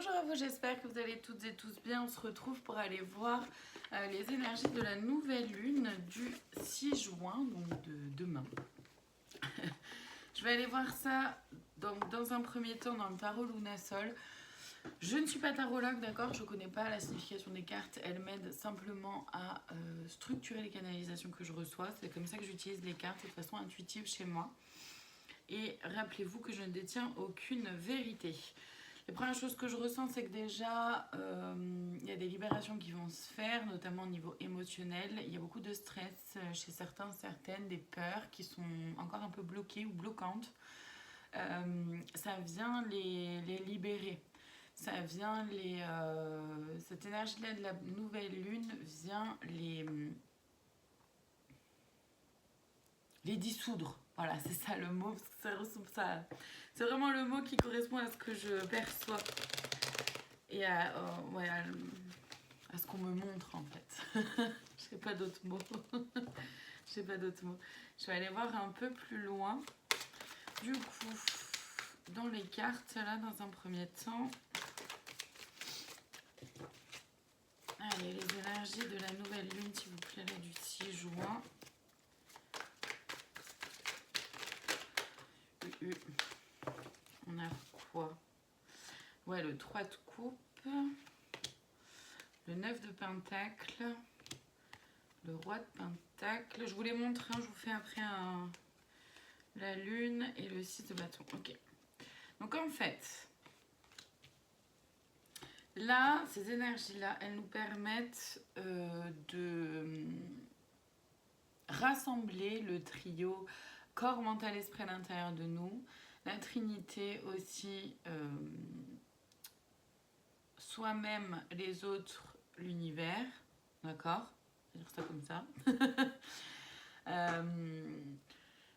Bonjour à vous, j'espère que vous allez toutes et tous bien. On se retrouve pour aller voir les énergies de la nouvelle lune du 6 juin, donc de demain. Je vais aller voir ça donc, dans un premier temps dans le tarot Lunasol. Je ne suis pas tarologue, d'accord, je ne connais pas la signification des cartes. Elle m'aide simplement à structurer les canalisations que je reçois. C'est comme ça que j'utilise les cartes de façon intuitive chez moi. Et rappelez-vous que je ne détiens aucune vérité. Les premières choses que je ressens, c'est que déjà, il y a des libérations qui vont se faire, notamment au niveau émotionnel. Il y a beaucoup de stress chez certains, certaines, des peurs qui sont encore un peu bloquées ou bloquantes. Ça vient les libérer. Ça vient cette énergie-là de la nouvelle lune vient les dissoudre. Voilà, c'est ça le mot, ça. C'est vraiment le mot qui correspond à ce que je perçois et à ce qu'on me montre en fait. Je sais pas d'autres mots. Je vais aller voir un peu plus loin. Du coup, dans les cartes, là, dans un premier temps. Allez, les énergies de la nouvelle lune, s'il vous plaît, là, du 6 juin. On a quoi? Ouais, le 3 de coupe, le 9 de pentacle, le roi de pentacle. Je vous les montre, hein, je vous fais après la lune et le 6 de bâton. Ok. Donc en fait, là, ces énergies-là, elles nous permettent de rassembler le trio corps, mental, esprit à l'intérieur de nous. La trinité aussi, soi-même, les autres, l'univers. D'accord? Je vais dire ça comme ça.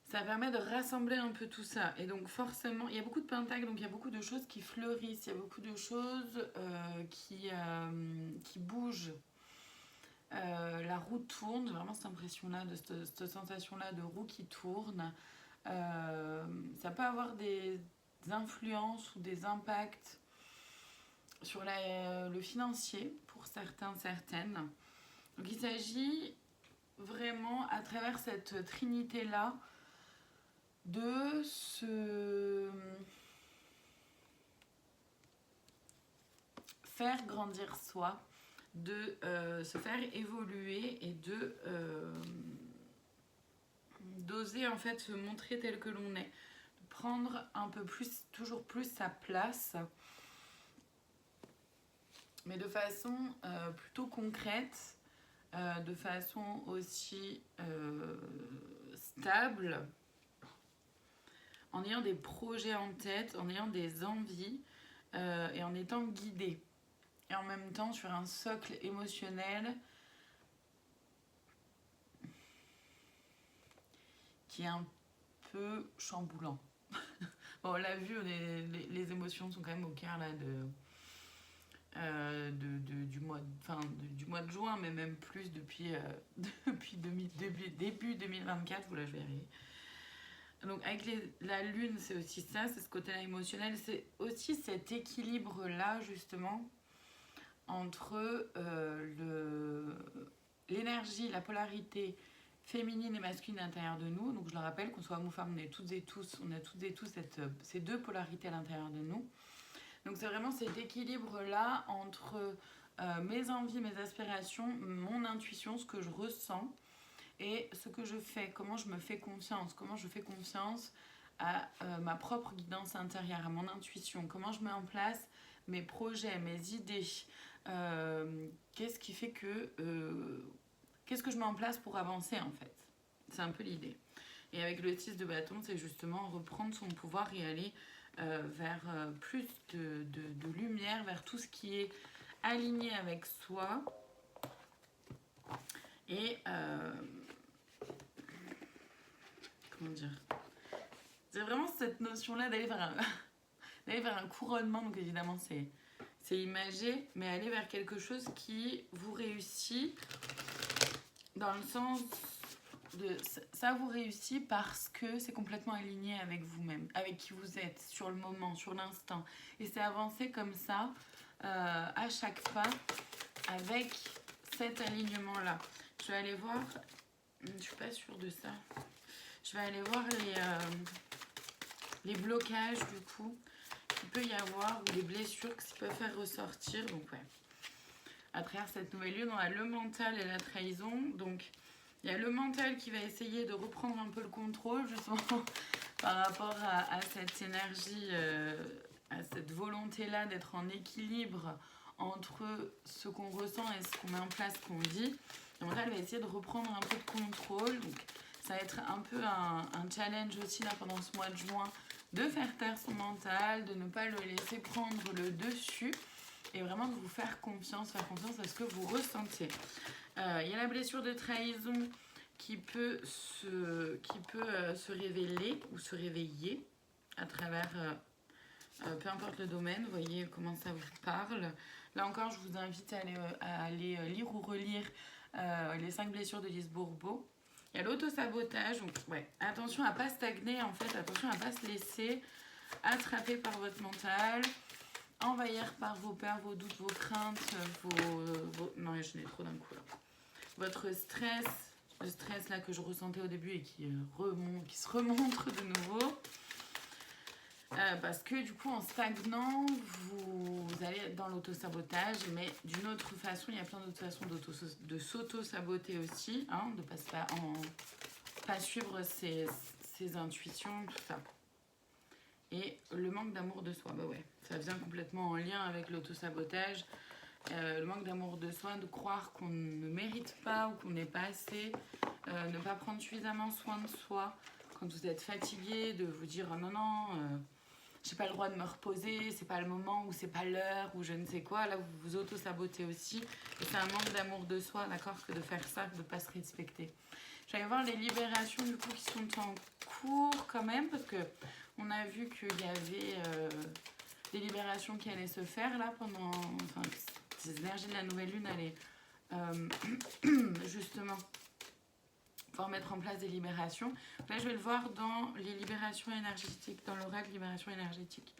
Ça permet de rassembler un peu tout ça. Et donc forcément, il y a beaucoup de pentacles, donc il y a beaucoup de choses qui fleurissent, il y a beaucoup de choses qui bougent. La roue tourne, j'ai vraiment cette impression-là, cette sensation-là de roue qui tourne. Ça peut avoir des influences ou des impacts sur le financier pour certains, certaines. Donc il s'agit vraiment à travers cette trinité-là de se faire grandir soi, de se faire évoluer et d'oser en fait se montrer tel que l'on est, de prendre un peu plus, toujours plus sa place, mais de façon plutôt concrète, de façon aussi stable, en ayant des projets en tête, en ayant des envies et en étant guidé. Et en même temps sur un socle émotionnel qui est un peu chamboulant. Bon, on l'a vu, les émotions sont quand même au cœur là, du mois de juin, mais même plus depuis début 2024, vous la verrez. Donc avec la lune, c'est aussi ça, c'est ce côté-là émotionnel, c'est aussi cet équilibre-là justement entre l'énergie, la polarité féminine et masculine à l'intérieur de nous. Donc je le rappelle, qu'on soit homme ou femme, on a toutes et tous ces deux polarités à l'intérieur de nous. Donc c'est vraiment cet équilibre-là entre mes envies, mes aspirations, mon intuition, ce que je ressens et ce que je fais, comment je me fais confiance, comment je fais confiance à ma propre guidance intérieure, à mon intuition, comment je mets en place mes projets, mes idées, qu'est-ce qui fait que... qu'est-ce que je mets en place pour avancer en fait? C'est un peu l'idée. Et avec le 6 de bâton, c'est justement reprendre son pouvoir et aller vers plus de lumière, vers tout ce qui est aligné avec soi. Et comment dire? C'est vraiment cette notion-là d'aller vers un couronnement. Donc évidemment, c'est imagé, mais aller vers quelque chose qui vous réussit dans le sens ça vous réussit parce que c'est complètement aligné avec vous-même, avec qui vous êtes, sur le moment, sur l'instant. Et c'est avancer comme ça, à chaque pas, avec cet alignement-là. Je vais aller voir, je suis pas sûre de ça, je vais aller voir les blocages du coup qu'il peut y avoir, ou les blessures que ça peut faire ressortir. Donc ouais, à travers cette nouvelle lune, on a le mental et la trahison. Donc il y a le mental qui va essayer de reprendre un peu le contrôle justement par rapport à cette énergie, à cette volonté-là d'être en équilibre entre ce qu'on ressent et ce qu'on met en place, ce qu'on dit. Le mental va essayer de reprendre un peu de contrôle. Donc ça va être un peu un challenge aussi là pendant ce mois de juin, de faire taire son mental, de ne pas le laisser prendre le dessus et vraiment de vous faire confiance à ce que vous ressentez. Il y a la blessure de trahison qui peut se révéler ou se réveiller à travers, peu importe le domaine, vous voyez comment ça vous parle. Là encore, je vous invite à aller lire ou relire les 5 blessures de Lise Bourbeau. Il y a l'auto-sabotage, donc ouais, attention à ne pas stagner en fait, attention à ne pas se laisser attraper par votre mental, envahir par vos peurs, vos doutes, vos craintes, non, j'en ai trop d'un coup là. Votre stress, le stress là que je ressentais au début et qui se remonte de nouveau. Parce que du coup en stagnant vous allez être dans l'auto-sabotage, mais d'une autre façon, il y a plein d'autres façons de s'auto-saboter aussi, hein, de pas suivre ses intuitions, tout ça. Et le manque d'amour de soi, bah ouais, ça vient complètement en lien avec l'auto-sabotage. Le manque d'amour de soi, de croire qu'on ne mérite pas ou qu'on n'est pas assez, ne pas prendre suffisamment soin de soi. Quand vous êtes fatigué, de vous dire oh non, j'ai pas le droit de me reposer, c'est pas le moment ou c'est pas l'heure ou je ne sais quoi. Là, vous vous auto-sabotez aussi. Et c'est un manque d'amour de soi, d'accord, que de faire ça, de ne pas se respecter. Je vais voir les libérations du coup qui sont en cours quand même, parce que on a vu qu'il y avait des libérations qui allaient se faire là pendant. Enfin, ces énergies de la nouvelle lune allaient justement pour mettre en place des libérations. Là, je vais le voir dans les libérations énergétiques, dans l'oracle libération énergétique.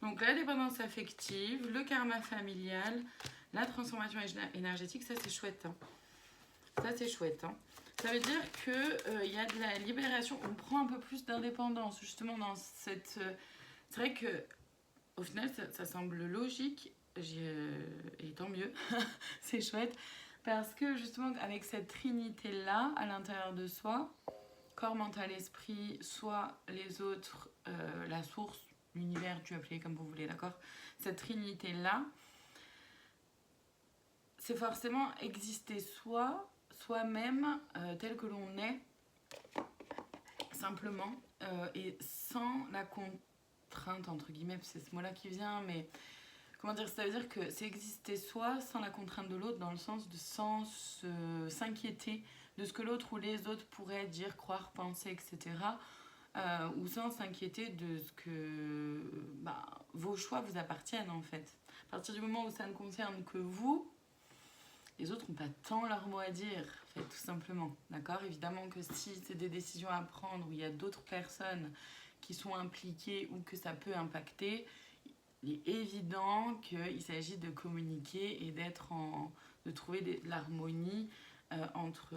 Donc, la dépendance affective, le karma familial, la transformation énergétique, ça c'est chouette. Hein. Ça c'est chouette. Hein. Ça veut dire qu'il y a de la libération, on prend un peu plus d'indépendance justement dans cette... c'est vrai que au final, ça semble logique, et tant mieux, c'est chouette. Parce que justement, avec cette trinité-là, à l'intérieur de soi, corps, mental, esprit, soit les autres, la source, l'univers, tu appelez comme vous voulez, d'accord? Cette trinité-là, c'est forcément exister soi-même, tel que l'on est, simplement, et sans la contrainte, entre guillemets, c'est ce mot-là qui vient, mais... Comment dire, ça veut dire que c'est exister soi sans la contrainte de l'autre, dans le sens de sans s'inquiéter de ce que l'autre ou les autres pourraient dire, croire, penser, etc. Ou sans s'inquiéter de ce que vos choix vous appartiennent en fait. À partir du moment où ça ne concerne que vous, les autres n'ont pas tant leur mot à dire, en fait, tout simplement. D'accord ? Évidemment que si c'est des décisions à prendre où il y a d'autres personnes qui sont impliquées ou que ça peut impacter, il est évident qu'il s'agit de communiquer et de trouver de l'harmonie entre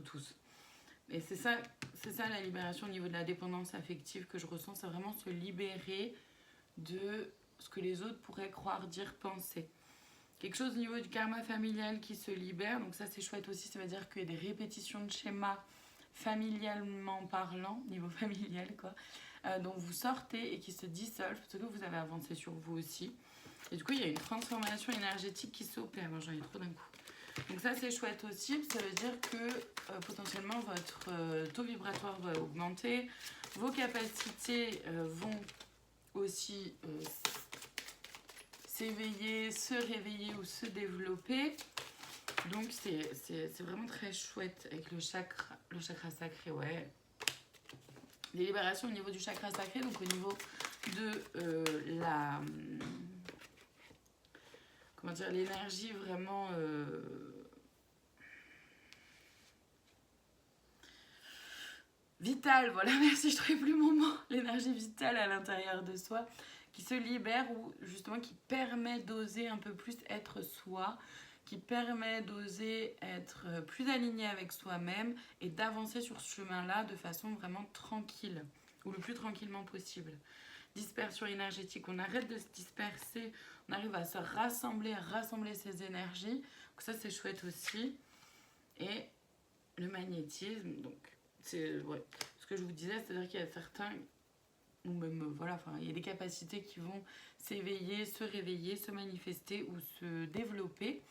tous. Et c'est ça la libération au niveau de la dépendance affective que je ressens, c'est vraiment se libérer de ce que les autres pourraient croire, dire, penser. Quelque chose au niveau du karma familial qui se libère, donc ça c'est chouette aussi, ça veut dire qu'il y a des répétitions de schémas familialement parlant, niveau familial quoi, dont vous sortez et qui se dissolvent parce que vous avez avancé sur vous aussi. Et du coup, il y a une transformation énergétique qui s'opère. Moi, j'en ai trop d'un coup. Donc ça, c'est chouette aussi. Ça veut dire que potentiellement, votre taux vibratoire va augmenter. Vos capacités vont aussi s'éveiller, se réveiller ou se développer. Donc, c'est vraiment très chouette avec le chakra sacré, ouais. Les libérations au niveau du chakra sacré, donc au niveau de comment dire, l'énergie vraiment vitale, voilà, merci, je ne trouvais plus mon mot, l'énergie vitale à l'intérieur de soi, qui se libère ou justement qui permet d'oser un peu plus être soi, qui permet d'oser être plus aligné avec soi-même et d'avancer sur ce chemin-là de façon vraiment tranquille, ou le plus tranquillement possible. Dispersion énergétique, on arrête de se disperser, on arrive à se rassembler, à rassembler ses énergies, donc ça c'est chouette aussi. Et le magnétisme, donc c'est ce que je vous disais, c'est-à-dire qu'il y a certains, ou même voilà, enfin il y a des capacités qui vont s'éveiller, se réveiller, se manifester ou se développer.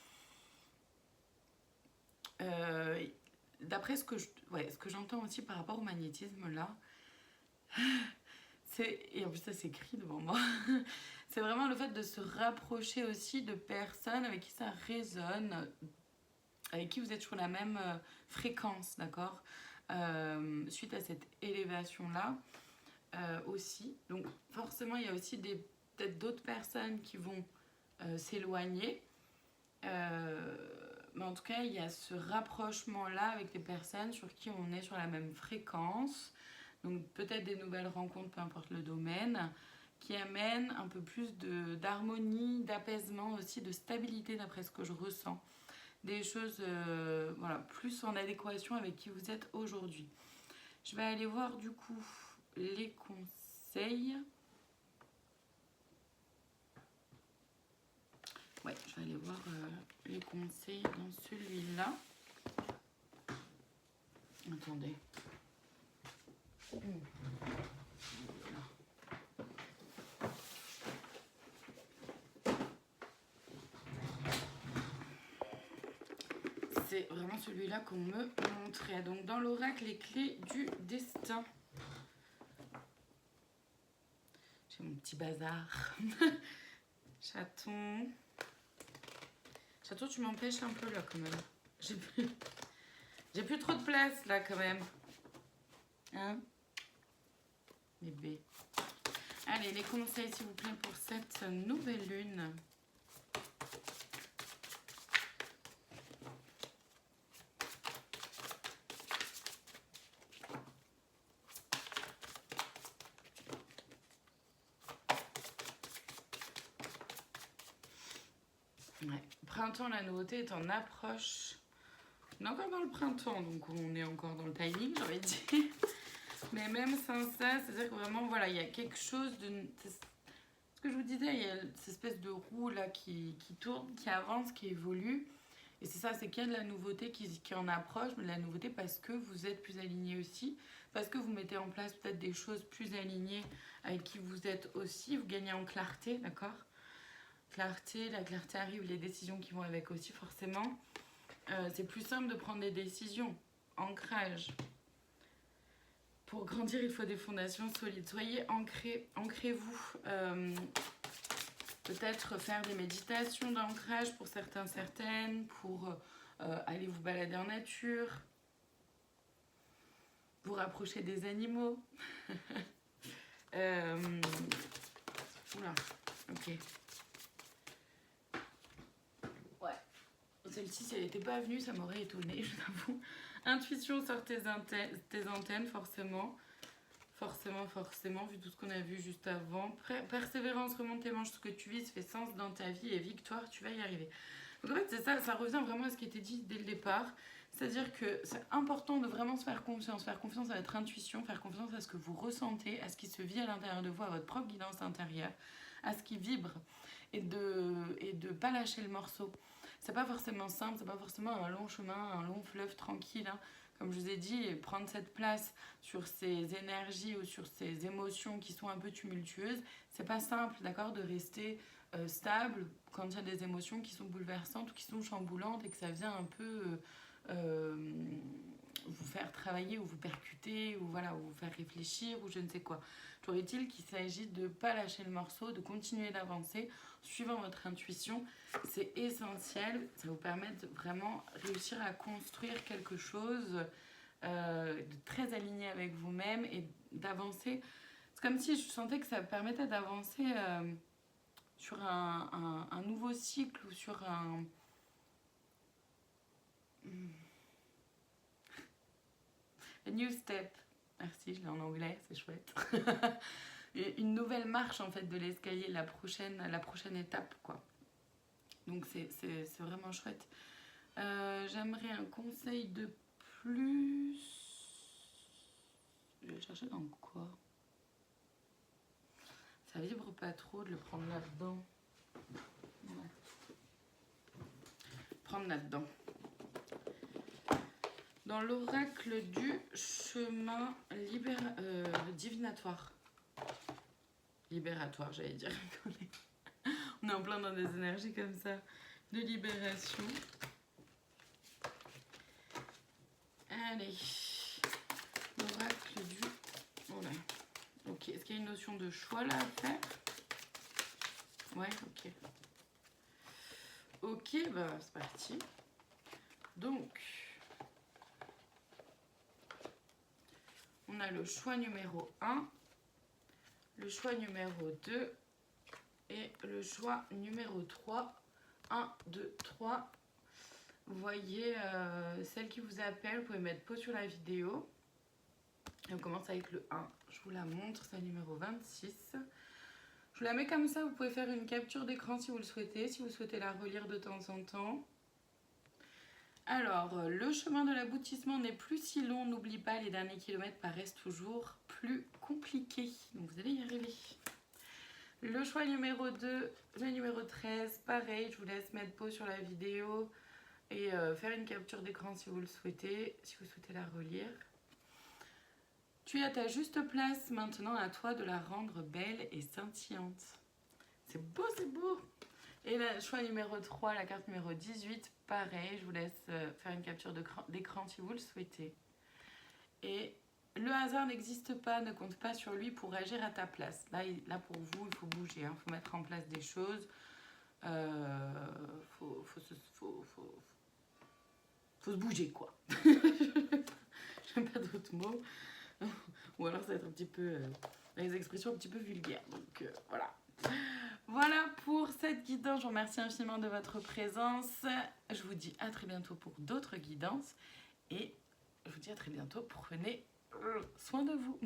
D'après ce que j'entends aussi par rapport au magnétisme là, et en plus ça s'écrit devant moi, c'est vraiment le fait de se rapprocher aussi de personnes avec qui ça résonne, avec qui vous êtes sur la même fréquence, d'accord, suite à cette élévation là aussi. Donc forcément il y a aussi peut-être d'autres personnes qui vont s'éloigner, mais en tout cas il y a ce rapprochement là avec des personnes sur qui on est sur la même fréquence, donc peut-être des nouvelles rencontres, peu importe le domaine, qui amènent un peu plus d'harmonie, d'apaisement aussi, de stabilité d'après ce que je ressens, des choses voilà, plus en adéquation avec qui vous êtes aujourd'hui. Je vais aller voir du coup les conseils. Ouais, je vais aller voir les conseils dans celui-là. Attendez. C'est vraiment celui-là qu'on me montrait. Donc dans l'oracle, les clés du destin. J'ai mon petit bazar. Chaton. Chaton, tu m'empêches un peu là quand même. J'ai plus trop de place là quand même. Hein? Bébé. Allez, les conseils s'il vous plaît pour cette nouvelle lune. Ouais. Printemps, la nouveauté est en approche. On est encore dans le printemps, donc on est encore dans le timing, j'aurais dit. Mais même sans ça, c'est-à-dire que vraiment, voilà, il y a quelque chose de... Ce que je vous disais, il y a cette espèce de roue là qui tourne, qui avance, qui évolue. Et c'est ça, c'est qu'il y a de la nouveauté qui en approche, mais de la nouveauté parce que vous êtes plus aligné aussi, parce que vous mettez en place peut-être des choses plus alignées avec qui vous êtes aussi, vous gagnez en clarté, d'accord ? Clarté, la clarté arrive, les décisions qui vont avec aussi forcément. C'est plus simple de prendre des décisions. Ancrage. Pour grandir, il faut des fondations solides. Soyez ancrés, ancrez-vous. Peut-être faire des méditations d'ancrage pour certains, certaines, pour aller vous balader en nature, vous rapprocher des animaux. Oula, ok. Ouais. Celle-ci, si elle n'était pas venue, ça m'aurait étonnée, je t'avoue. Intuition, sort tes antennes, forcément. Forcément, vu tout ce qu'on a vu juste avant. Persévérance, remonte tes manches, ce que tu vises fait sens dans ta vie et victoire, tu vas y arriver. Donc en fait, c'est ça, ça revient vraiment à ce qui était dit dès le départ. C'est-à-dire que c'est important de vraiment se faire confiance à votre intuition, faire confiance à ce que vous ressentez, à ce qui se vit à l'intérieur de vous, à votre propre guidance intérieure, à ce qui vibre et de pas lâcher le morceau. C'est pas forcément simple, c'est pas forcément un long chemin, un long fleuve tranquille, hein. Comme je vous ai dit, prendre cette place sur ces énergies ou sur ces émotions qui sont un peu tumultueuses, c'est pas simple, d'accord, de rester stable quand il y a des émotions qui sont bouleversantes ou qui sont chamboulantes et que ça vient un peu vous faire travailler ou vous percuter ou voilà, ou vous faire réfléchir ou je ne sais quoi. Toujours est-il qu'il s'agit de ne pas lâcher le morceau, de continuer d'avancer suivant votre intuition. C'est essentiel, ça vous permet de vraiment réussir à construire quelque chose de très aligné avec vous-même et d'avancer. C'est comme si je sentais que ça permettait d'avancer sur un nouveau cycle ou sur un... A new step. Merci, je l'ai en anglais, c'est chouette. Et une nouvelle marche en fait de l'escalier, la prochaine étape quoi. Donc c'est vraiment chouette. J'aimerais un conseil de plus. Je vais chercher dans quoi? Ça vibre pas trop de le prendre là-dedans. Ouais. Prendre là-dedans. Dans l'oracle du chemin divinatoire. Libératoire, j'allais dire. On est en plein dans des énergies comme ça de libération. Allez. L'oracle du... Voilà. Ok, est-ce qu'il y a une notion de choix là à faire? Ouais, ok. Ok, bah c'est parti. Donc, on a le choix numéro 1, le choix numéro 2 et le choix numéro 3. 1, 2, 3. Vous voyez celle qui vous appelle, vous pouvez mettre pause sur la vidéo. Et on commence avec le 1. Je vous la montre, c'est le numéro 26. Je vous la mets comme ça, vous pouvez faire une capture d'écran si vous le souhaitez, si vous souhaitez la relire de temps en temps. Alors, le chemin de l'aboutissement n'est plus si long, n'oublie pas, les derniers kilomètres paraissent toujours plus compliqués. Donc vous allez y arriver. Le choix numéro 2, le numéro 13, pareil, je vous laisse mettre pause sur la vidéo et faire une capture d'écran si vous le souhaitez, si vous souhaitez la relire. Tu es à ta juste place, maintenant à toi de la rendre belle et scintillante. C'est beau, c'est beau. Et le choix numéro 3, la carte numéro 18, pareil, je vous laisse faire une capture d'écran si vous le souhaitez. Et le hasard n'existe pas, ne compte pas sur lui pour agir à ta place. Là pour vous, il faut bouger, hein, faut mettre en place des choses. Faut se bouger, quoi. J'aime pas d'autres mots. Ou alors ça va être un petit peu... des expressions un petit peu vulgaires. Donc voilà. Voilà pour cette guidance. Je vous remercie infiniment de votre présence. Je vous dis à très bientôt pour d'autres guidances. Et je vous dis à très bientôt. Prenez soin de vous.